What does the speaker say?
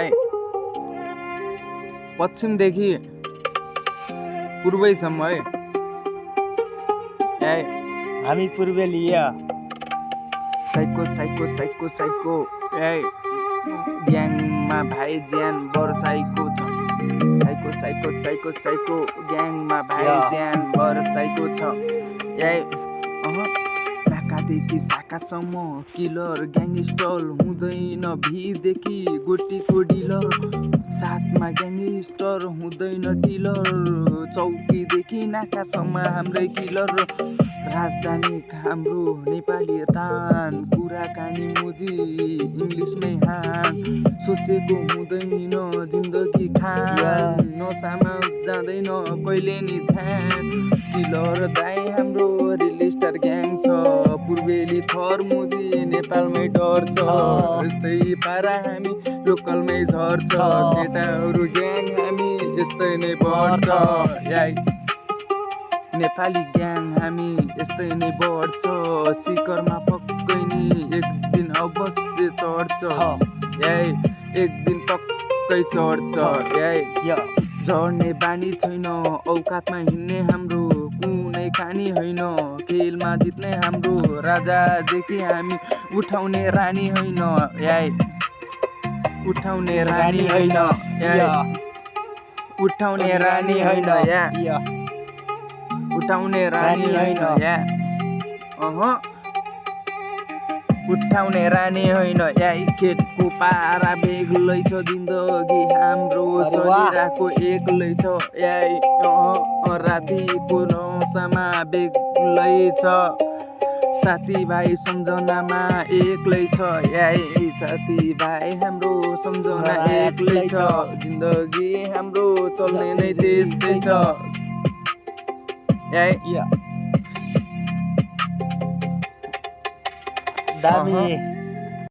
याई पश्चिमदेखि पूर्वैसम्म है याई हामी पूर्वेलीय साइको साइको साइको साइको याई ग्याङमा भाइ ज्यान बर्साइको छ साइको साइको साइको साइको ग्याङमा भाइ ज्यान बर्साइको छ याई नाकादेखि शाखासम्म किलर ग्याङस्टर हुँदैन भीदेखि गोटीको डिलर साथमा ग्याङस्टर हुँदैन डिलर चौकीदेखि नाकासम्म हाम्रै किलर राजधानी हाम्रो नेपाली तान कुराकानी मोजी इङ्ग्लिसमै हान सोचेको हुँदैन जिन्दगी खान नसामा जाँदैन कहिले नि ध्यान किलर दाइ हाम्रो रिल स्टार ग्याङ छ पूर्वेली थर मोजी नेपालमै डर छ यस्तै पारा हामी लोकलमै झर्छ केटाहरू ग्याङ हामी यस्तै नै बढ्छ याई नेपाली ग्याङ हामी यस्तै नै बढ्छ शिखरमा पक्कै नि एक दिन अवश्य चढ्छ याई एक दिन पक्कै चढ्छ याई झर्ने बानी छैन औकातमा हिँड्ने हाम्रो कुनै खानी होइन खेलमा जित्ने हाम्रो राजादेखि हामी उठाउने रानी होइन याई उठाउने रानी होइन याई उठाउने रानी होइन या उठाउने रानी होइन या उठाउने रानी होइन याई खेतको पारा बेग्लै छ जिन्दगी हाम्रो चलिरहेको एक्लै छ याई रातिको नसामा बेग्लै छ साथीभाइ सम्झनामा एक्लै छ याई साथीभाइ हाम्रो सम्झना एक्लै छ जिन्दगी हाम्रो चल्ने नै त्यस्तै छ दामी